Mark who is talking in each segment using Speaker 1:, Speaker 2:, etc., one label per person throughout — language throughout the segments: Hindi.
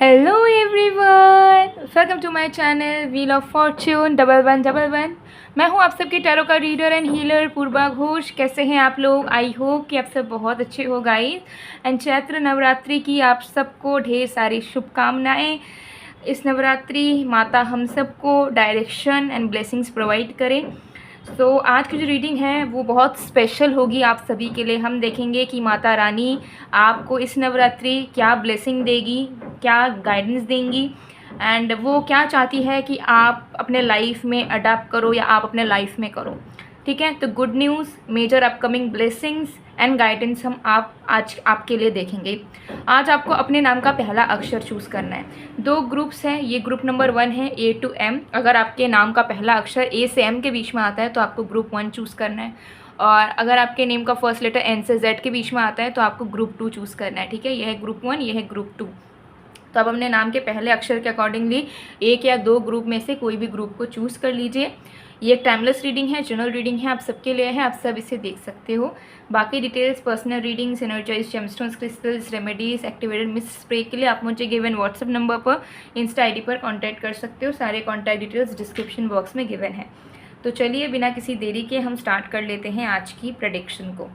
Speaker 1: Hello everyone, welcome to my channel wheel of fortune 1111। मैं हूं आप सबकी टैरो का reader and healer Purva Ghosh. कैसे हैं आप लोग? आई होप कि आप सब बहुत अच्छे हो गाइस। एंड चैत्र नवरात्रि की आप सबको ढेर सारी शुभकामनाएं। इस नवरात्रि माता हम सबको डायरेक्शन एंड ब्लेसिंग्स प्रोवाइड करें। तो आज की जो रीडिंग है वो बहुत स्पेशल होगी आप सभी के लिए। हम देखेंगे कि माता रानी आपको इस नवरात्रि क्या ब्लेसिंग देगी, क्या गाइडेंस देंगी, एंड वो क्या चाहती है कि आप अपने लाइफ में अडाप्ट करो या आप अपने लाइफ में करो। ठीक है, तो good news, major upcoming blessings and guidance हम आज आपके लिए देखेंगे। आज आपको अपने नाम का पहला अक्षर चूज़ करना है। 2 ग्रुप्स हैं, ये ग्रुप नंबर 1 है A to M। अगर आपके नाम का पहला अक्षर A से M के बीच में आता है तो आपको ग्रुप 1 चूज़ करना है, और अगर आपके नेम का फर्स्ट लेटर N से Z के बीच में आता है तो आपको ग्रुप 2 चूज़ करना है। ठीक है, यह है ग्रुप 1, यह है ग्रुप 2। तो आप अपने नाम के पहले अक्षर के अकॉर्डिंगली एक या 2 ग्रुप में से कोई भी ग्रुप को चूज़ कर लीजिए। ये एक टाइमलेस रीडिंग है, जनरल रीडिंग है, आप सबके लिए है, आप सब इसे देख सकते हो। बाकी details, personal readings, energise gemstones, crystals, remedies, activated mist spray के लिए आप मुझे गिवन व्हाट्सएप नंबर पर, इंस्टा आईडी पर कांटेक्ट कर सकते हो। सारे कॉन्टैक्ट डिटेल्स डिस्क्रिप्शन बॉक्स में गिवन है। तो चलिए बिना किसी देरी के हम स्टार्ट कर लेते हैं आज की प्रेडिक्शन को।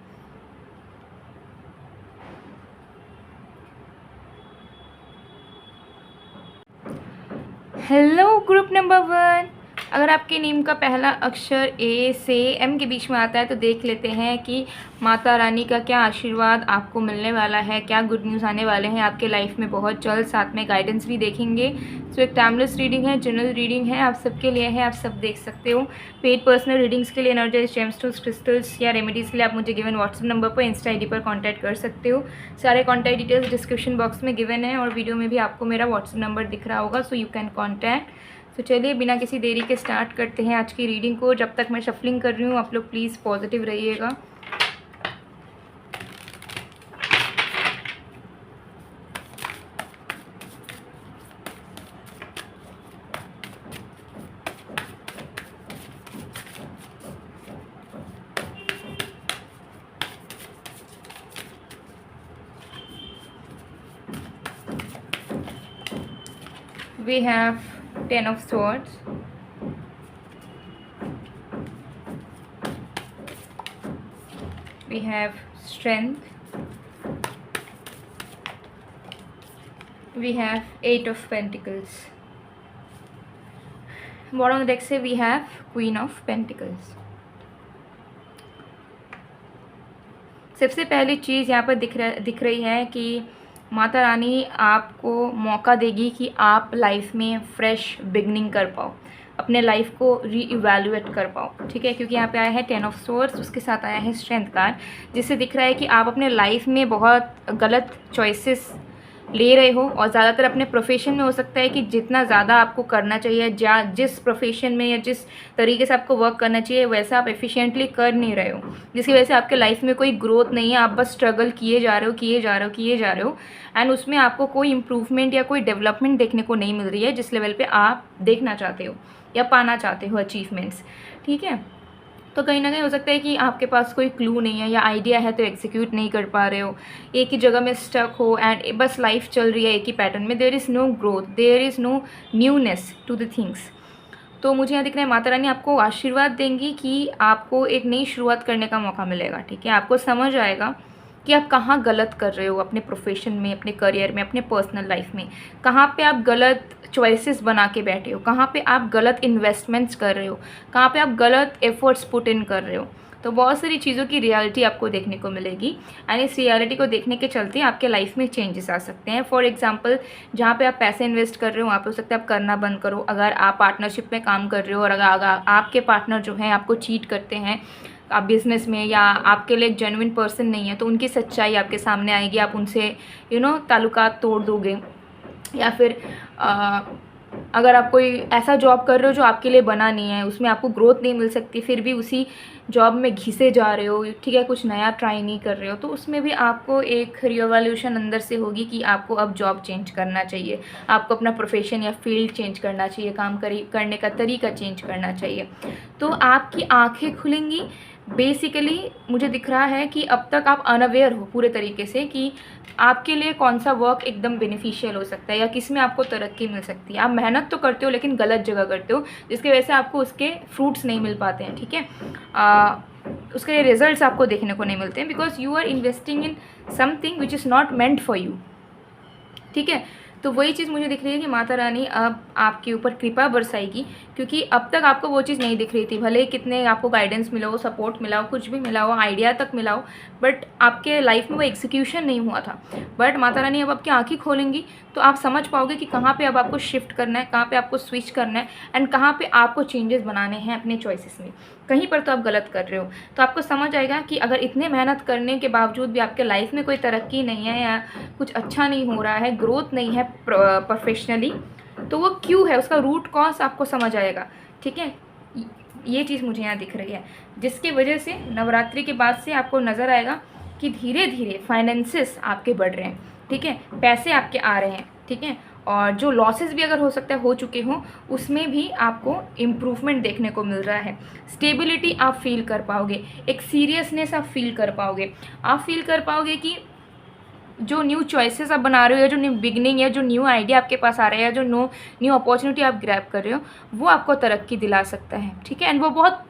Speaker 1: हेलो ग्रुप नंबर 1, अगर आपके नेम का पहला अक्षर A से M के बीच में आता है तो देख लेते हैं कि माता रानी का क्या आशीर्वाद आपको मिलने वाला है, क्या गुड न्यूज़ आने वाले हैं आपके लाइफ में बहुत जल्द। साथ में गाइडेंस भी देखेंगे। सो एक टाइमलेस रीडिंग है, जनरल रीडिंग है, आप सबके लिए है, आप सब देख सकते हो। पेड पर्सनल रीडिंग्स के लिए, एनर्जाइज जेमस्टोन्स, क्रिस्टल्स या रेमेडीज़ के लिए आप मुझे गिवन व्हाट्सएप नंबर पर, इंस्टा आईडी पर कॉन्टैक्ट कर सकते हो। सारे कॉन्टैक्ट डिटेल्स डिस्क्रिप्शन बॉक्स में गिवन है और वीडियो में भी आपको मेरा व्हाट्सएप नंबर दिख रहा होगा, सो यू कैन कॉन्टैक्ट। तो चलिए बिना किसी देरी के स्टार्ट करते हैं आज की रीडिंग को। जब तक मैं शफलिंग कर रही हूँ आप लोग प्लीज़ पॉजिटिव रहिएगा। We have 10 of swords, we have strength, we have 8 of pentacles. Bottom of the deck से we have queen of pentacles. सबसे पहली चीज़ यहाँ पर दिख रही है कि माता रानी आपको मौका देगी कि आप लाइफ में फ्रेश बिगनिंग कर पाओ, अपने लाइफ को रीइवैल्यूएट कर पाओ। ठीक है, क्योंकि यहाँ पे आया है 10 ऑफ सोर्स, उसके साथ आया है स्ट्रेंथ कार्ड, जिससे दिख रहा है कि आप अपने लाइफ में बहुत गलत चॉइसेस ले रहे हो, और ज़्यादातर अपने प्रोफेशन में हो सकता है कि जितना ज़्यादा आपको करना चाहिए, जिस प्रोफेशन में या जिस तरीके से आपको वर्क करना चाहिए वैसा आप एफिशिएंटली कर नहीं रहे हो, जिसकी वजह से आपके लाइफ में कोई ग्रोथ नहीं है। आप बस स्ट्रगल किए जा रहे हो एंड उसमें आपको कोई इम्प्रूवमेंट या कोई डेवलपमेंट देखने को नहीं मिल रही है जिस लेवल पर आप देखना चाहते हो या पाना चाहते हो अचीवमेंट्स। ठीक है, तो कहीं ना कहीं हो सकता है कि आपके पास कोई क्लू नहीं है या आइडिया है तो एग्जीक्यूट नहीं कर पा रहे हो, एक ही जगह में स्टक हो एंड बस लाइफ चल रही है एक ही पैटर्न में। There is no growth, there is no newness to the things. तो मुझे यहाँ दिख रहा है माता रानी आपको आशीर्वाद देंगी कि आपको एक नई शुरुआत करने का मौका मिलेगा। ठीक है, आपको समझ आएगा कि आप कहाँ गलत कर रहे हो अपने प्रोफेशन में, अपने करियर में, अपने पर्सनल लाइफ में, कहाँ पे आप गलत चॉइसेस बना के बैठे हो, कहाँ पे आप गलत इन्वेस्टमेंट्स कर रहे हो, कहाँ पे आप गलत एफर्ट्स पुट इन कर रहे हो। तो बहुत सारी चीज़ों की रियलिटी आपको देखने को मिलेगी एंड इस रियलिटी को देखने के चलते आपके लाइफ में चेंजेस आ सकते हैं। फॉर एग्जांपल, जहाँ पे आप पैसे इन्वेस्ट कर रहे हो वहाँ पे हो सकता है आप करना बंद करो। अगर आप पार्टनरशिप में काम कर रहे हो और अगर आपके पार्टनर जो हैं आपको चीट करते हैं आप बिज़नेस में, या आपके लिए एक जेन्युइन पर्सन नहीं है, तो उनकी सच्चाई आपके सामने आएगी, आप उनसे ताल्लुकात तोड़ दोगे। या फिर अगर आप कोई ऐसा जॉब कर रहे हो जो आपके लिए बना नहीं है, उसमें आपको ग्रोथ नहीं मिल सकती, फिर भी उसी जॉब में घिसे जा रहे हो, ठीक है, कुछ नया ट्राई नहीं कर रहे हो, तो उसमें भी आपको एक रिवॉल्यूशन अंदर से होगी कि आपको अब जॉब चेंज करना चाहिए, आपको अपना प्रोफेशन या फील्ड चेंज करना चाहिए, काम करने का तरीका चेंज करना चाहिए। तो आपकी आंखें खुलेंगी। बेसिकली मुझे दिख रहा है कि अब तक आप अनअवेयर हो पूरे तरीके से कि आपके लिए कौन सा वर्क एकदम बेनिफिशियल हो सकता है या किस में आपको तरक्की मिल सकती है। आप मेहनत तो करते हो लेकिन गलत जगह करते हो, जिसकी वजह से आपको उसके फ्रूट्स नहीं मिल पाते हैं, ठीक है, उसके रिजल्ट्स आपको देखने को नहीं मिलते हैं, because you are investing in something which is not meant for you, ठीक है। तो वही चीज़ मुझे दिख रही है कि माता रानी अब आपके ऊपर कृपा बरसाएगी, क्योंकि अब तक आपको वो चीज़ नहीं दिख रही थी। भले ही कितने आपको गाइडेंस मिला हो, सपोर्ट मिला हो, कुछ भी मिला हो, आइडिया तक मिला हो, बट आपके लाइफ में वो एग्जीक्यूशन नहीं हुआ था। बट माता रानी अब आपकी आंखें खोलेंगी तो आप समझ पाओगे कि कहाँ पे अब आपको शिफ्ट करना है, कहाँ पे आपको स्विच करना है, एंड कहाँ पे आपको चेंजेस बनाने हैं अपने चॉइसेस में। कहीं पर तो आप गलत कर रहे हो, तो आपको समझ आएगा कि अगर इतने मेहनत करने के बावजूद भी आपके लाइफ में कोई तरक्की नहीं है या कुछ अच्छा नहीं हो रहा है, ग्रोथ नहीं है प्रोफेशनली, तो वो क्यों है, उसका रूट कॉज आपको समझ आएगा, ठीक है। ये चीज़ मुझे यहाँ दिख रही है, जिसकी वजह से नवरात्रि के बाद से आपको नज़र आएगा कि धीरे धीरे फाइनेंसेस आपके बढ़ रहे हैं, ठीक है, पैसे आपके आ रहे हैं, ठीक है, और जो लॉसेस भी अगर हो सकता है हो चुके हों उसमें भी आपको इम्प्रूवमेंट देखने को मिल रहा है। स्टेबिलिटी आप फील कर पाओगे, एक सीरियसनेस आप फील कर पाओगे, आप फील कर पाओगे कि जो न्यू चॉइसेस आप बना रहे हो या जो न्यू बिगनिंग या जो न्यू आइडिया आपके पास आ रहा है या जो न्यू अपॉर्चुनिटी आप ग्रैब कर रहे हो वो आपको तरक्की दिला सकता है, ठीक है, एंड वो बहुत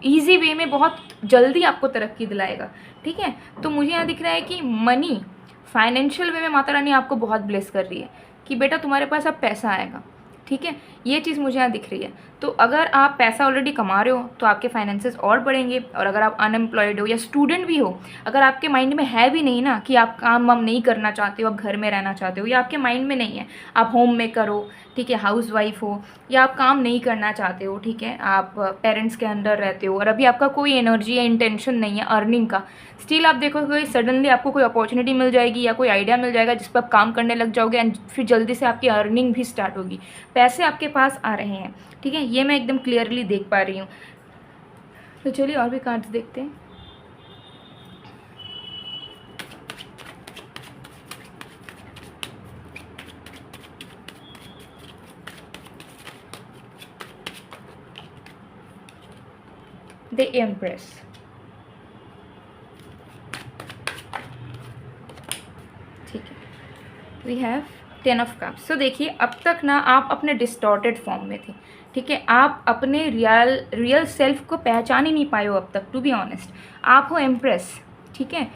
Speaker 1: ईजी वे में बहुत जल्दी आपको तरक्की दिलाएगा, ठीक है। तो मुझे यहाँ दिख रहा है कि मनी फाइनेंशियल वे में माता रानी आपको बहुत ब्लेस कर रही है कि बेटा तुम्हारे पास अब पैसा आएगा, ठीक है, ये चीज़ मुझे यहाँ दिख रही है। तो अगर आप पैसा ऑलरेडी कमा रहे हो तो आपके फाइनेंसेस और बढ़ेंगे, और अगर आप अनएम्प्लॉयड हो या स्टूडेंट भी हो, अगर आपके माइंड में है भी नहीं ना कि आप काम वाम नहीं करना चाहते हो, आप घर में रहना चाहते हो, या आपके माइंड में नहीं है, आप होम मेकर हो, ठीक है, हाउस वाइफ हो, या आप काम नहीं करना चाहते हो, ठीक है, आप पेरेंट्स के अंडर रहते हो और अभी आपका कोई एनर्जी या इंटेंशन नहीं है अर्निंग का, स्टिल आप देखोगे सडनली आपको कोई अपॉर्चुनिटी मिल जाएगी या कोई आइडिया मिल जाएगा जिस पर आप काम करने लग जाओगे, एंड फिर जल्दी से आपकी अर्निंग भी स्टार्ट होगी, पैसे आपके पास आ रहे हैं, ठीक है, ये मैं एकदम क्लियरली देख पा रही हूँ। तो चलिए और भी कार्ड्स देखते हैं। द एम्प्रेस, ठीक है, वी हैव 10 ऑफ कप्स। सो देखिए अब तक ना आप अपने डिस्टॉर्टेड फॉर्म में थे, ठीक है, आप अपने रियल सेल्फ को पहचान ही नहीं पाए हो अब तक, टू बी ऑनेस्ट। आप हो एम्प्रेस, ठीक है,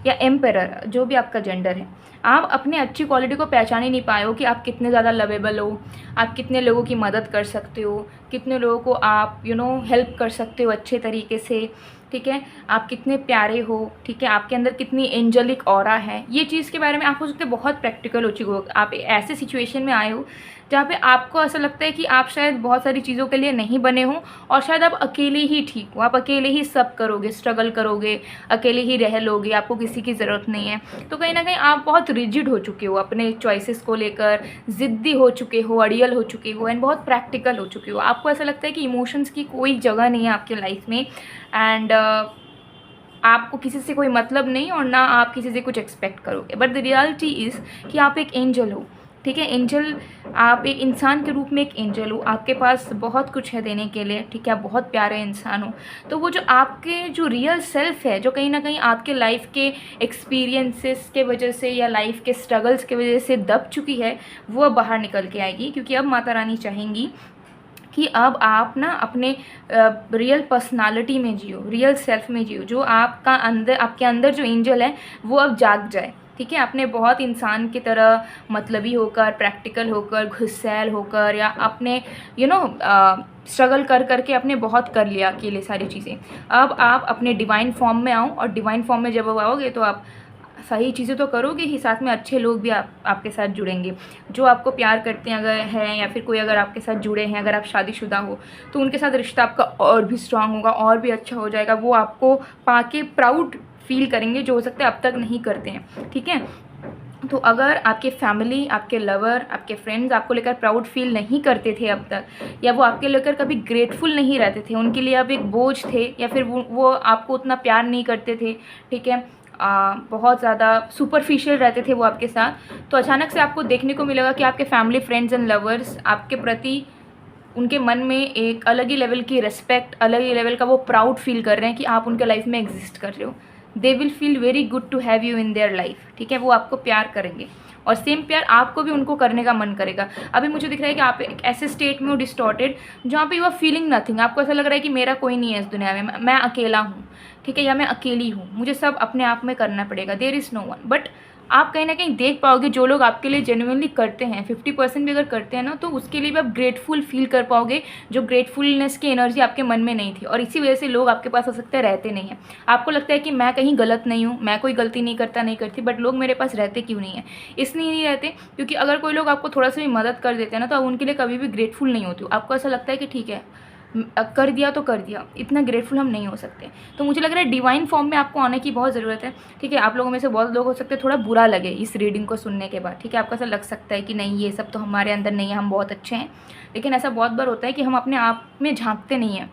Speaker 1: या एम्पेरर, जो भी आपका जेंडर है, आप अपने अच्छी क्वालिटी को पहचान ही नहीं पाए हो कि आप कितने ज़्यादा लवेबल हो, आप कितने लोगों की मदद कर सकते हो, कितने लोगों को आप हेल्प कर सकते हो अच्छे तरीके से, ठीक है, आप कितने प्यारे हो, ठीक है, आपके अंदर कितनी एंजेलिक ऑरा है। ये चीज़ के बारे में आप हो सकते बहुत प्रैक्टिकल हो चुके हो, आप ऐसे सिचुएशन में आए हो जहाँ पे आपको ऐसा लगता है कि आप शायद बहुत सारी चीज़ों के लिए नहीं बने हो और शायद आप अकेले ही ठीक हो, आप अकेले ही सब करोगे, स्ट्रगल करोगे, अकेले ही रह लोगे, आपको किसी की ज़रूरत नहीं है। तो कहीं ना कहीं आप बहुत रिजिड हो चुके हो अपने चॉइसेस को लेकर, ज़िद्दी हो चुके हो, अड़ियल हो चुके हो, एंड बहुत प्रैक्टिकल हो चुके हो। आपको ऐसा लगता है कि इमोशंस की कोई जगह नहीं है आपके लाइफ में, एंड आपको किसी से कोई मतलब नहीं और ना आप किसी से कुछ एक्सपेक्ट करोगे। बट द रियलिटी इज़ कि आप एक एंजल हो, ठीक है, एंजल, आप एक इंसान के रूप में एक एंजल हो, आपके पास बहुत कुछ है देने के लिए, ठीक है, आप बहुत प्यारे इंसान हो। तो वो जो आपके जो रियल सेल्फ है, जो कहीं ना कहीं आपके लाइफ के एक्सपीरियंसेस के वजह से या लाइफ के स्ट्रगल्स के वजह से दब चुकी है, वो अब बाहर निकल के आएगी, क्योंकि अब माता रानी चाहेंगी कि अब आप ना अपने रियल पर्सनालिटी में जियो, रियल सेल्फ में जियो, जो आपका अंदर, आपके अंदर जो एंजल है वो अब जाग जाए, ठीक है। आपने बहुत इंसान की तरह मतलबी होकर, प्रैक्टिकल होकर, घुस्सैल होकर, या अपने स्ट्रगल कर करके आपने बहुत कर लिया अकेले सारी चीज़ें। अब आप अपने डिवाइन फॉर्म में आओ, और डिवाइन फॉर्म में जब आप आओगे तो आप सही चीज़ें तो करोगे ही, साथ में अच्छे लोग भी आपके साथ जुड़ेंगे, जो आपको प्यार करते हैं अगर हैं, या फिर कोई अगर आपके साथ जुड़े हैं, अगर आप शादीशुदा हो तो उनके साथ रिश्ता आपका और भी स्ट्रांग होगा, और भी अच्छा हो जाएगा। वो आपको पाके प्राउड फील करेंगे, जो हो सकता है अब तक नहीं करते हैं, ठीक है। तो अगर आपके फैमिली, आपके लवर, आपके फ्रेंड्स आपको लेकर प्राउड फील नहीं करते थे अब तक, या वो आपके लेकर कभी ग्रेटफुल नहीं रहते थे, उनके लिए आप एक बोझ थे, या फिर वो आपको उतना प्यार नहीं करते थे, ठीक है, बहुत ज़्यादा सुपरफिशियल रहते थे वो आपके साथ, तो अचानक से आपको देखने को मिलेगा कि आपके फैमिली, फ्रेंड्स एंड लवर्स आपके प्रति, उनके मन में एक अलग ही लेवल की रिस्पेक्ट, अलग ही लेवल का वो प्राउड फील कर रहे हैं कि आप उनके लाइफ में एग्जिस्ट कर रहे हो। They will feel very good to have you in their life, ठीक है, वो आपको प्यार करेंगे और सेम प्यार आपको भी उनको करने का मन करेगा। अभी मुझे दिख रहा है कि आप एक ऐसे स्टेट में हो डिस्टॉर्टेड, जहाँ पे यू आर फीलिंग नथिंग, आपको ऐसा लग रहा है कि मेरा कोई नहीं है इस दुनिया में, मैं अकेला हूँ, ठीक है, या मैं अकेली हूँ, मुझे सब अपने आप में करना पड़ेगा, there is no one. But आप कहीं ना कहीं देख पाओगे जो लोग आपके लिए जेन्युइनली करते हैं, 50% भी अगर करते हैं ना, तो उसके लिए भी आप ग्रेटफुल फील कर पाओगे, जो ग्रेटफुलनेस की एनर्जी आपके मन में नहीं थी, और इसी वजह से लोग आपके पास आ सकते रहते नहीं हैं। आपको लगता है कि मैं कहीं गलत नहीं हूँ, मैं कोई गलती नहीं करता, नहीं करती, बट लोग मेरे पास रहते क्यों नहीं है? इसलिए नहीं रहते क्योंकि अगर कोई लोग आपको थोड़ा सा भी मदद कर देते हैं ना, तो आप उनके लिए कभी भी ग्रेटफुल नहीं होती हो। आपको ऐसा लगता है कि ठीक है, कर दिया तो कर दिया, इतना ग्रेटफुल हम नहीं हो सकते। तो मुझे लग रहा है डिवाइन फॉर्म में आपको आने की बहुत ज़रूरत है, ठीक है। आप लोगों में से बहुत लोग हो सकते हैं थोड़ा बुरा लगे इस रीडिंग को सुनने के बाद, ठीक है, आपको ऐसा लग सकता है कि नहीं ये सब तो हमारे अंदर नहीं है, हम बहुत अच्छे हैं, लेकिन ऐसा बहुत बार होता है कि हम अपने आप में झांकते नहीं हैं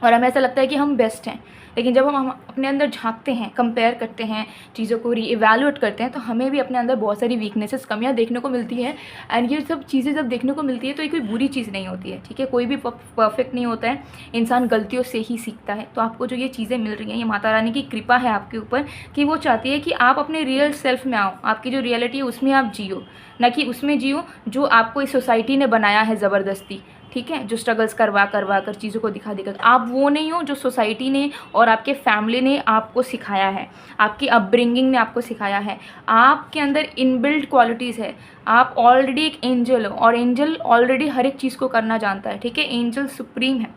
Speaker 1: और हमें ऐसा लगता है कि हम बेस्ट हैं, लेकिन जब हम अपने अंदर झांकते हैं, कंपेयर करते हैं, चीज़ों को रीइवैल्यूएट करते हैं, तो हमें भी अपने अंदर बहुत सारी वीकनेसेस, कमियां देखने को मिलती हैं। एंड ये सब चीज़ें जब देखने को मिलती है तो ये कोई बुरी चीज़ नहीं होती है, ठीक है, कोई भी परफेक्ट नहीं होता है, इंसान गलतियों से ही सीखता है। तो आपको जो ये चीज़ें मिल रही हैं, ये माता रानी की कृपा है आपके ऊपर कि वो चाहती है कि आप अपने रियल सेल्फ में आओ, आपकी जो रियलिटी है उसमें आप जियो, ना कि उसमें जियो जो आपको इस सोसाइटी ने बनाया है ज़बरदस्ती, ठीक है, जो स्ट्रगल्स करवा कर चीज़ों को दिखा दिखा। आप वो नहीं हो जो सोसाइटी ने और आपके फैमिली ने आपको सिखाया है, आपकी अपब्रिंगिंग ने आपको सिखाया है। आपके अंदर इनबिल्ट क्वालिटीज़ है, आप ऑलरेडी एक एंजल हो, और एंजल ऑलरेडी हर एक चीज़ को करना जानता है, ठीक है, एंजल सुप्रीम है,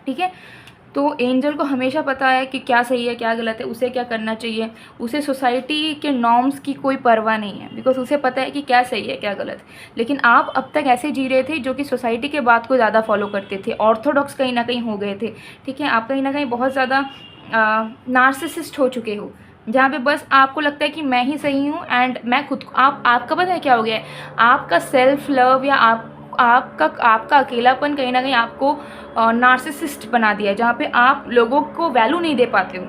Speaker 1: ठीक है। तो एंजल को हमेशा पता है कि क्या सही है क्या गलत है, उसे क्या करना चाहिए, उसे सोसाइटी के नॉर्म्स की कोई परवाह नहीं है, बिकॉज उसे पता है कि क्या सही है क्या गलत है। लेकिन आप अब तक ऐसे जी रहे थे जो कि सोसाइटी के बात को ज़्यादा फॉलो करते थे, ऑर्थोडॉक्स कहीं ना कहीं हो गए थे, ठीक है, आप कहीं ना कहीं बहुत ज़्यादा नार्सिसिस्ट हो चुके हो, जहाँ पे बस आपको लगता है कि मैं ही सही हूँ एंड मैं खुद को, आपका पता है क्या हो गया है, आपका सेल्फ लव या आपका अकेलापन कहीं ना कहीं आपको नार्सिसिस्ट बना दिया है, जहाँ पे आप लोगों को वैल्यू नहीं दे पाते हो,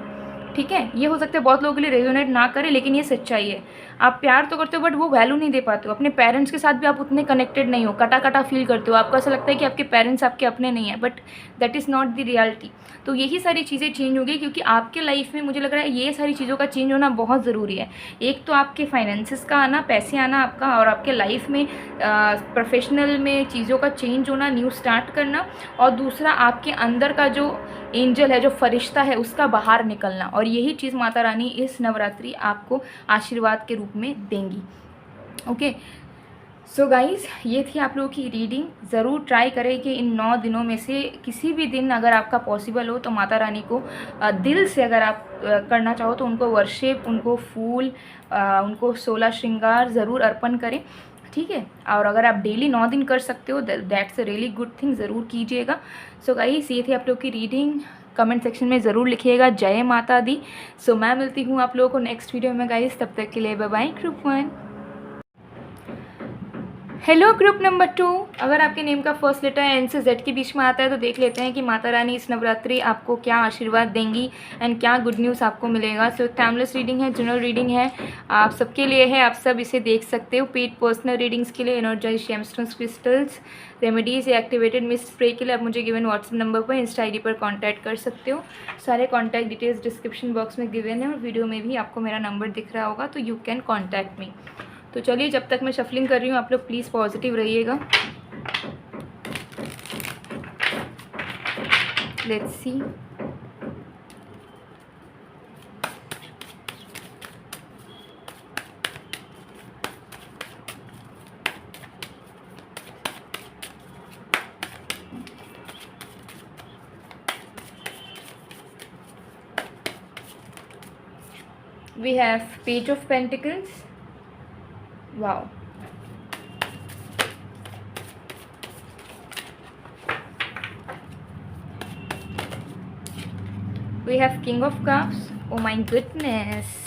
Speaker 1: ठीक है। ये हो सकता है बहुत लोगों के लिए रेजोनेट ना करे, लेकिन ये सच्चाई है। आप प्यार तो करते हो बट वो वैल्यू नहीं दे पाते हो। अपने पेरेंट्स के साथ भी आप उतने कनेक्टेड नहीं हो, कटा कटा फील करते हो, आपको ऐसा लगता है कि आपके पेरेंट्स आपके अपने नहीं हैं, but that is not the reality. तो यही सारी चीज़ें चेंज हो गई, क्योंकि आपके लाइफ में मुझे लग रहा है ये सारी चीज़ों का चेंज होना बहुत ज़रूरी है। एक तो आपके फाइनेंसिस का आना, पैसे आना आपका, और आपके लाइफ में प्रोफेशनल में चीज़ों का चेंज होना, न्यू स्टार्ट करना, और दूसरा आपके अंदर का जो एंजल है, जो फरिश्ता है, उसका बाहर निकलना। और यही चीज़ माता रानी इस नवरात्रि आपको आशीर्वाद के रूप में देंगी। ओके, सो गाइज़, ये थी आप लोगों की रीडिंग। ज़रूर ट्राई करें कि इन 9 दिनों में से किसी भी दिन अगर आपका पॉसिबल हो तो माता रानी को दिल से अगर आप करना चाहो तो उनको वर्शिप, उनको फूल, उनको 16 श्रृंगार ज़रूर अर्पण करें, ठीक है। और अगर आप डेली 9 दिन कर सकते हो, that's a really good thing, ज़रूर कीजिएगा। सो गाइस, ये थी आप लोग की रीडिंग। कमेंट सेक्शन में ज़रूर लिखिएगा जय माता दी। सो मैं मिलती हूँ आप लोगों को नेक्स्ट वीडियो में गाइस, तब तक के लिए bye bye. Group 1, hello group number 2। अगर आपके नेम का फर्स्ट लेटर एन से जेड के बीच में आता है तो देख लेते हैं कि माता रानी इस नवरात्रि आपको क्या आशीर्वाद देंगी एंड क्या गुड न्यूज़ आपको मिलेगा। सो टाइमलेस रीडिंग है, जनरल रीडिंग है, आप सबके लिए है, आप सब इसे देख सकते हो। पेड पर्सनल रीडिंग्स के लिए एनर्जाइज जेमस्टोन्स, क्रिस्टल्स, रेमेडीज या एक्टिवेटेड मिस्ट स्प्रे के लिए आप मुझे गिवन व्हाट्सएप नंबर पर, इंस्टा ID पर कॉन्टैक्ट कर सकते हो। सारे कॉन्टैक्ट डिटेल्स डिस्क्रिप्शन बॉक्स में गिवन है और वीडियो में भी आपको मेरा नंबर दिख रहा होगा, तो यू कैन कॉन्टैक्ट मी। तो चलिए, जब तक मैं शफलिंग कर रही हूँ आप लोग प्लीज़ पॉजिटिव रहिएगा। Let's see, we have Page of Pentacles. Wow. We have King of Cups. Oh my goodness.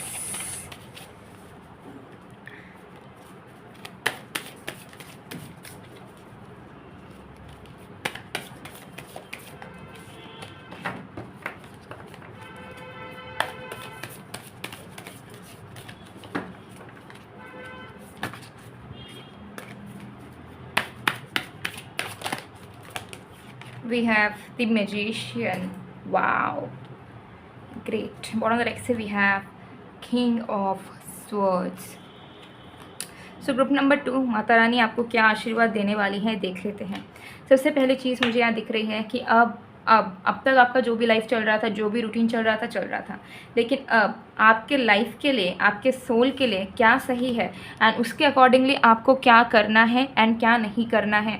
Speaker 1: we have the magician. Wow, great. Bottom of the deck we have king of swords. So group number 2, Mata Rani आपको क्या आशीर्वाद देने वाली है देख लेते हैं। सबसे पहली चीज़ मुझे यहाँ दिख रही है कि अब तक आपका जो भी लाइफ चल रहा था, जो भी रूटीन चल रहा था, लेकिन अब आपके लाइफ के लिए, आपके सोल के लिए क्या सही है एंड उसके अकॉर्डिंगली आपको क्या करना है एंड क्या नहीं करना है,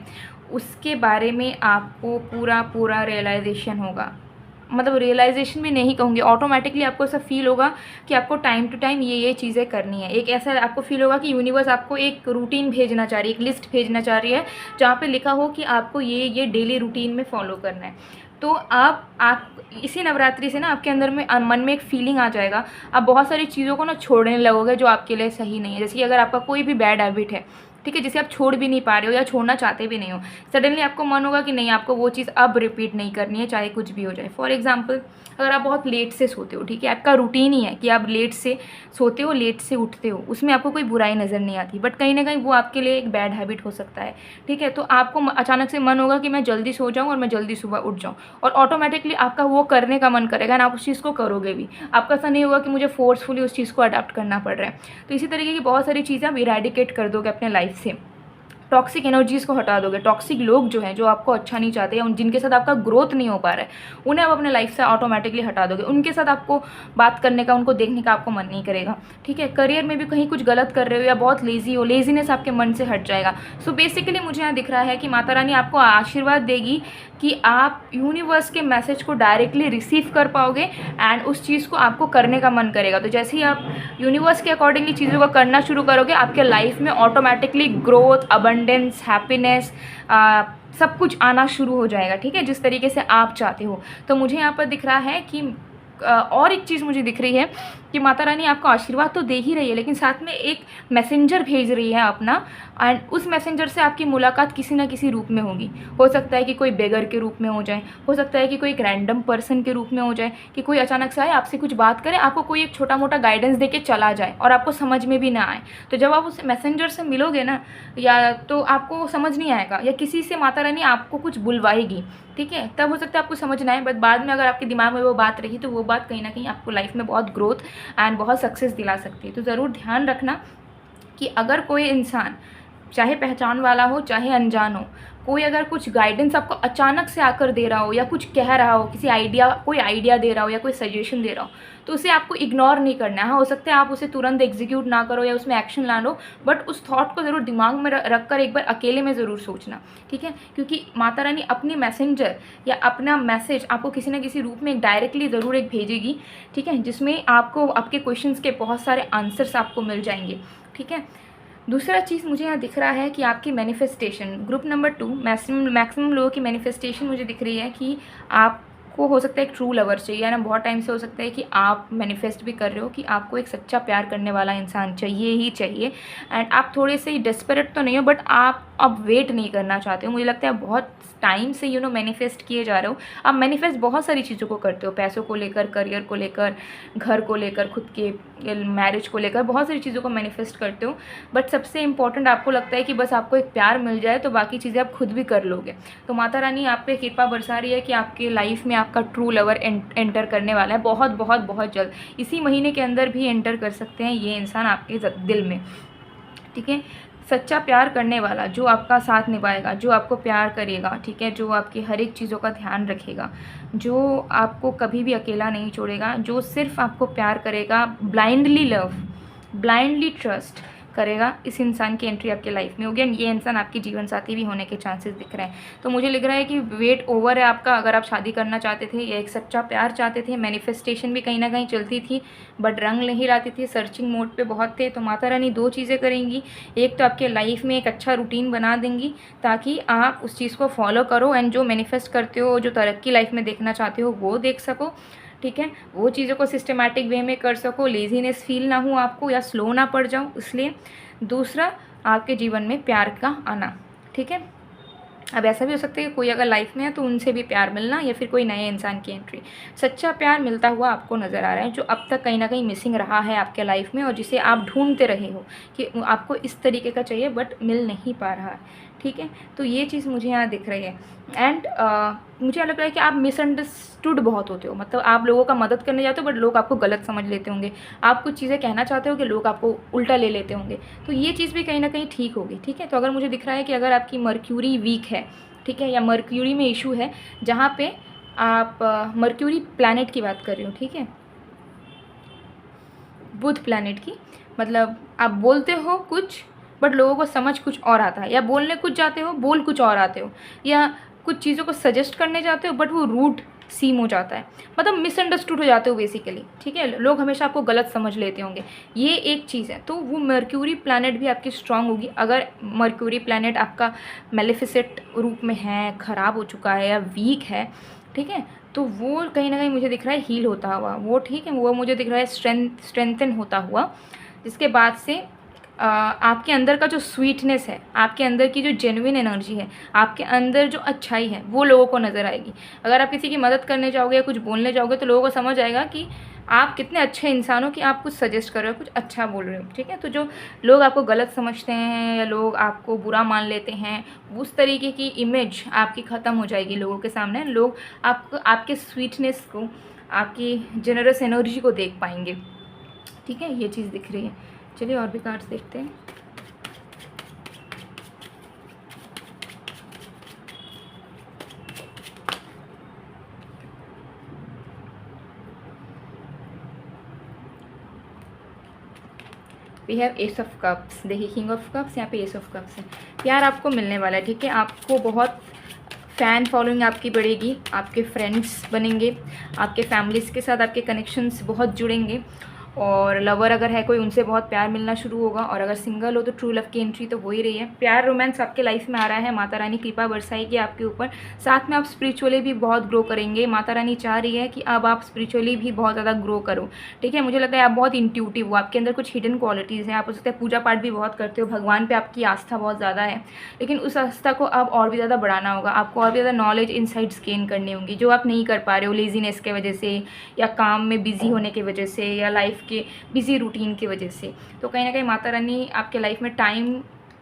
Speaker 1: उसके बारे में आपको पूरा रियलाइजेशन होगा। मतलब रियलाइजेशन भी नहीं कहूँगी, ऑटोमेटिकली आपको ऐसा फील होगा कि आपको टाइम टू टाइम ये चीज़ें करनी है। एक ऐसा आपको फील होगा कि यूनिवर्स आपको एक रूटीन भेजना चाह रही है, एक लिस्ट भेजना चाह रही है जहाँ पे लिखा हो कि आपको ये डेली रूटीन में फॉलो करना है। तो आप इसी नवरात्रि से ना आपके अंदर में मन में एक फीलिंग आ जाएगा, आप बहुत सारी चीज़ों को ना छोड़ने लगोगे जो आपके लिए सही नहीं है। जैसे कि अगर आपका कोई भी बैड हैबिट है, ठीक है, जिसे आप छोड़ भी नहीं पा रहे हो या छोड़ना चाहते भी नहीं हो, सडनली आपको मन होगा कि नहीं, आपको वो चीज़ अब रिपीट नहीं करनी है, चाहे कुछ भी हो जाए। फॉर एग्जांपल, अगर आप बहुत लेट से सोते हो, ठीक है, आपका रूटीन ही है कि आप लेट से सोते हो, लेट से उठते हो, उसमें आपको कोई बुराई नज़र नहीं आती, बट कहीं ना कहीं वो आपके लिए एक बैड हैबिट हो सकता है, ठीक है। तो आपको अचानक से मन होगा कि मैं जल्दी सो जाऊँ और मैं जल्दी सुबह उठ जाऊँ, और ऑटोमेटिकली आपका वो करने का मन करेगा ना, आप उस चीज़ को करोगे भी। आपका ऐसा नहीं होगा कि मुझे फोर्सफुली उस चीज़ को अडॉप्ट करना पड़ रहा है। तो इसी तरीके की बहुत सारी चीज़ें आप इरेडिकेट कर दोगे अपने लाइफ से, टॉक्सिक एनर्जीज़ को हटा दोगे। टॉक्सिक लोग जो हैं, जो आपको अच्छा नहीं चाहते या जिनके साथ आपका ग्रोथ नहीं हो पा रहा है, उन्हें आप अपने लाइफ से ऑटोमेटिकली हटा दोगे। उनके साथ आपको बात करने का, उनको देखने का आपको मन नहीं करेगा, ठीक है। करियर में भी कहीं कुछ गलत कर रहे हो या बहुत लेजी हो, लेजीनेस आपके मन से हट जाएगा। सो बेसिकली मुझे यहाँ दिख रहा है कि माता रानी आपको आशीर्वाद देगी कि आप यूनिवर्स के मैसेज को डायरेक्टली रिसीव कर पाओगे एंड उस चीज़ को आपको करने का मन करेगा। तो जैसे ही आप यूनिवर्स के अकॉर्डिंगली चीज़ों को करना शुरू करोगे, आपके लाइफ में ऑटोमेटिकली ग्रोथ, अबंडेंस, हैप्पीनेस, सब कुछ आना शुरू हो जाएगा, ठीक है, जिस तरीके से आप चाहते हो। तो मुझे यहाँ पर दिख रहा है कि और एक चीज़ मुझे दिख रही है कि माता रानी आपको आशीर्वाद तो दे ही रही है, लेकिन साथ में एक मैसेंजर भेज रही है अपना, एंड उस मैसेंजर से आपकी मुलाकात किसी ना किसी रूप में होगी। हो सकता है कि कोई बेगर के रूप में हो जाए, हो सकता है कि कोई एक रैंडम पर्सन के रूप में हो जाए, कि कोई अचानक से आए, आपसे कुछ बात करे, आपको कोई एक छोटा मोटा गाइडेंस दे के चला जाए और आपको समझ में भी ना आए। तो जब आप उस मैसेंजर से मिलोगे ना, या तो आपको समझ नहीं आएगा, या किसी से माता रानी आपको कुछ बुलवाएगी, ठीक है, तब हो सकता है आपको समझ ना आए, बट बाद में अगर आपके दिमाग में वो बात रही तो वो बात कहीं ना कहीं आपको लाइफ में बहुत ग्रोथ एंड बहुत सक्सेस दिला सकती है। तो ज़रूर ध्यान रखना कि अगर कोई इंसान, चाहे पहचान वाला हो चाहे अनजान हो, कोई अगर कुछ गाइडेंस आपको अचानक से आकर दे रहा हो या कुछ कह रहा हो, कोई आइडिया दे रहा हो या कोई सजेशन दे रहा हो, तो उसे आपको इग्नोर नहीं करना है। हाँ, हो सकता है आप उसे तुरंत एग्जीक्यूट ना करो या उसमें एक्शन ला लो, बट उस थॉट को ज़रूर दिमाग में रख कर एक बार अकेले में ज़रूर सोचना, ठीक है, क्योंकि माता रानी अपनी मैसेंजर या अपना मैसेज आपको किसी न किसी रूप में एक डायरेक्टली ज़रूर एक भेजेगी, ठीक है, जिसमें आपको आपके क्वेश्चंस के बहुत सारे आंसर्स आपको मिल जाएंगे, ठीक है। दूसरा चीज़ मुझे यहाँ दिख रहा है कि आपकी मैनिफेस्टेशन, ग्रुप नंबर 2, मैक्सिमम लोगों की मैनिफेस्टेशन मुझे दिख रही है कि आपको हो सकता है एक ट्रू लवर चाहिए ना, बहुत टाइम से हो सकता है कि आप मैनिफेस्ट भी कर रहे हो कि आपको एक सच्चा प्यार करने वाला इंसान चाहिए ही चाहिए, एंड आप थोड़े से डेस्परेट तो नहीं हो, बट आप अब वेट नहीं करना चाहते हो। मुझे लगता है बहुत टाइम से मैनिफेस्ट किए जा रहे हो। आप मैनिफेस्ट बहुत सारी चीज़ों को करते हो, पैसों को लेकर, करियर को लेकर, घर को लेकर, खुद के मैरिज को लेकर, बहुत सारी चीज़ों को मैनिफेस्ट करते हो, बट सबसे इंपॉर्टेंट आपको लगता है कि बस आपको एक प्यार मिल जाए तो बाकी चीज़ें आप खुद भी कर लोगे। तो माता रानी आप पे कृपा बरसा रही है कि आपके लाइफ में आपका ट्रू लवर एंटर करने वाला है बहुत बहुत बहुत जल्द। इसी महीने के अंदर भी एंटर कर सकते हैं ये इंसान आपके दिल में, ठीक है। सच्चा प्यार करने वाला, जो आपका साथ निभाएगा, जो आपको प्यार करेगा, ठीक है, जो आपकी हर एक चीज़ों का ध्यान रखेगा, जो आपको कभी भी अकेला नहीं छोड़ेगा, जो सिर्फ आपको प्यार करेगा, ब्लाइंडली लव, ब्लाइंडली ट्रस्ट करेगा, इस इंसान की एंट्री आपके लाइफ में होगी। एंड ये इंसान आपकी जीवन साथी भी होने के चांसेस दिख रहे हैं। तो मुझे लग रहा है कि वेट ओवर है आपका। अगर आप शादी करना चाहते थे या एक सच्चा प्यार चाहते थे, मैनिफेस्टेशन भी कहीं ना कहीं चलती थी बट रंग नहीं लाती थी, सर्चिंग मोड पे बहुत थे, तो माता रानी 2 चीज़ें करेंगी। एक तो आपके लाइफ में एक अच्छा रूटीन बना देंगी ताकि आप उस चीज़ को फॉलो करो एंड जो मैनिफेस्ट करते हो, जो तरक्की लाइफ में देखना चाहते हो वो देख सको, ठीक है, वो चीज़ों को सिस्टमैटिक वे में कर सको, लेजीनेस फील ना हो आपको या स्लो ना पड़ जाओ इसलिए। दूसरा, आपके जीवन में प्यार का आना, ठीक है। अब ऐसा भी हो सकता है कि कोई अगर लाइफ में है तो उनसे भी प्यार मिलना या फिर कोई नए इंसान की एंट्री, सच्चा प्यार मिलता हुआ आपको नज़र आ रहा है, जो अब तक कहीं ना कहीं मिसिंग रहा है आपके लाइफ में और जिसे आप ढूंढते रहे हो कि आपको इस तरीके का चाहिए बट मिल नहीं पा रहा है, ठीक है। तो ये चीज़ मुझे यहाँ दिख रही है। एंड मुझे लग रहा है कि आप मिसअंडरस्टूड बहुत होते हो, मतलब आप लोगों का मदद करने जाते हो बट लोग आपको गलत समझ लेते होंगे, आप कुछ चीज़ें कहना चाहते हो कि लोग आपको उल्टा ले लेते होंगे। तो ये चीज़ भी कहीं ना कहीं ठीक होगी, ठीक है। तो अगर मुझे दिख रहा है कि अगर आपकी मर्क्यूरी वीक है, ठीक है, या मर्क्यूरी में इशू है, जहाँ पे आप मर्क्यूरी प्लैनेट की बात कर रही हूँ, ठीक है, बुध प्लैनेट की, मतलब आप बोलते हो कुछ बट लोगों को समझ कुछ और आता है, या बोलने कुछ जाते हो बोल कुछ और आते हो, या कुछ चीज़ों को सजेस्ट करने जाते हो बट वो रूट सीम हो जाता है, मतलब मिसअंडरस्टूड हो जाते हो बेसिकली, ठीक है। लोग हमेशा आपको गलत समझ लेते होंगे, ये एक चीज़ है। तो वो मर्क्यूरी प्लैनेट भी आपकी स्ट्रांग होगी। अगर मर्क्यूरी प्लैनेट आपका मेलेफिसेंट रूप में है, ख़राब हो चुका है या वीक है, ठीक है, तो वो कहीं ना कहीं मुझे दिख रहा है हील होता हुआ, वो ठीक है, वो मुझे दिख रहा है स्ट्रेंथन होता हुआ, जिसके बाद से आपके अंदर का जो स्वीटनेस है, आपके अंदर की जो जेन्युइन एनर्जी है, आपके अंदर जो अच्छाई है, वो लोगों को नज़र आएगी। अगर आप किसी की मदद करने जाओगे या कुछ बोलने जाओगे तो लोगों को समझ आएगा कि आप कितने अच्छे इंसान हो कि आप कुछ सजेस्ट कर रहे हो, कुछ अच्छा बोल रहे हो, ठीक है। तो जो लोग आपको गलत समझते हैं या लोग आपको बुरा मान लेते हैं, उस तरीके की इमेज आपकी ख़त्म हो जाएगी लोगों के सामने। लोग आपको, आपके स्वीटनेस को, आपकी जेनरस एनर्जी को देख पाएंगे, ठीक है, ये चीज़ दिख रही है। चलिए और भी कार्ड्स देखते हैं। We have ace of cups, देखिए किंग ऑफ कप्स, यहाँ पे एस ऑफ कप्स है। प्यार आपको मिलने वाला है, ठीक है, आपको बहुत फ़ैन फॉलोइंग आपकी बढ़ेगी, आपके फ्रेंड्स बनेंगे, आपके फैमिलीज़ के साथ आपके कनेक्शंस बहुत जुड़ेंगे, और लवर अगर है कोई, उनसे बहुत प्यार मिलना शुरू होगा, और अगर सिंगल हो तो ट्रू लव की एंट्री तो हो ही रही है। प्यार रोमांस आपके लाइफ में आ रहा है, माता रानी कृपा बरसाएगी आपके ऊपर। साथ में आप स्पिरिचुअली भी बहुत ग्रो करेंगे। माता रानी चाह रही है कि अब आप स्पिरिचुअली भी बहुत ज़्यादा ग्रो करो, ठीक है। मुझे लगता है आप बहुत इंट्यूटिव हो, आपके अंदर कुछ हिडन क्वालिटीज़ हैं, आप हो सकते हैं पूजा पाठ भी बहुत करते हो, भगवान पर आपकी आस्था बहुत ज़्यादा है, लेकिन उस आस्था को अब और भी ज़्यादा बढ़ाना होगा। आपको और भी ज़्यादा नॉलेज, इनसाइट्स गेन करनी होंगी, जो आप नहीं कर पा रहे हो लेजीनेस के वजह से, या काम में बिजी होने की वजह से, या लाइफ के बिजी रूटीन की वजह से। तो कहीं ना कहीं माता रानी आपके लाइफ में टाइम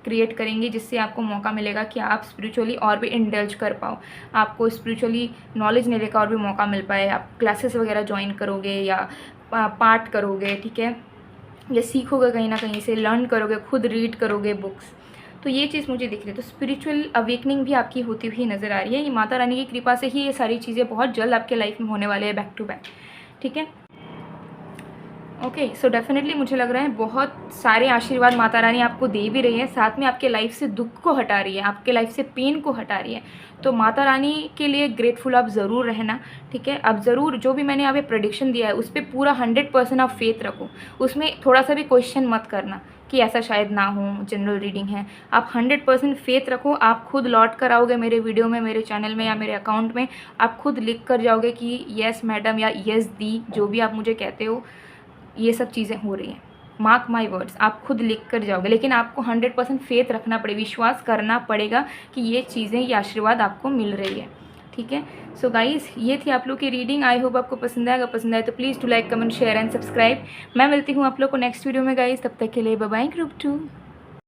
Speaker 1: क्रिएट करेंगी, जिससे आपको मौका मिलेगा कि आप स्पिरिचुअली और भी इंडल्ज कर पाओ, आपको स्पिरिचुअली नॉलेज लेने का और भी मौका मिल पाए। आप क्लासेस वगैरह ज्वाइन करोगे या पाठ करोगे, ठीक है, या सीखोगे कहीं ना कहीं से, लर्न करोगे, खुद रीड करोगे बुक्स। तो ये चीज़ मुझे दिख रही है। तो स्पिरिचुअल अवेकनिंग भी आपकी होती हुई नज़र आ रही है। ये माता रानी की कृपा से ही ये सारी चीज़ें बहुत जल्द आपके लाइफ में होने वाले हैं, बैक टू बैक, ठीक है। ओके, सो डेफिनेटली मुझे लग रहा है बहुत सारे आशीर्वाद माता रानी आपको दे भी रही है, साथ में आपके लाइफ से दुख को हटा रही है, आपके लाइफ से पेन को हटा रही है। तो माता रानी के लिए ग्रेटफुल आप ज़रूर रहना, ठीक है। आप ज़रूर, जो भी मैंने यहाँ पे प्रेडिक्शन दिया है उस पर पूरा 100% आप फेथ रखो, उसमें थोड़ा सा भी क्वेश्चन मत करना कि ऐसा शायद ना हो, जनरल रीडिंग है। आप 100% फेथ रखो, आप खुद लौट कर आओगे मेरे वीडियो में, मेरे चैनल में या मेरे अकाउंट में, आप खुद लिख कर जाओगे कि येस मैडम या येस दी, जो भी आप मुझे कहते हो, ये सब चीज़ें हो रही हैं। मार्क माई वर्ड्स, आप खुद लिख कर जाओगे, लेकिन आपको 100% फेथ रखना पड़ेगा, विश्वास करना पड़ेगा कि ये चीज़ें, ये आशीर्वाद आपको मिल रही है, ठीक है। सो गाइज़, ये थी आप लोग की रीडिंग। आई होप आपको पसंद आएगा। पसंद आए तो please to like, comment, share and subscribe. मैं मिलती हूँ आप लोग को नेक्स्ट वीडियो में गाइज़, तब तक के लिए बाय बाय ग्रुप 2।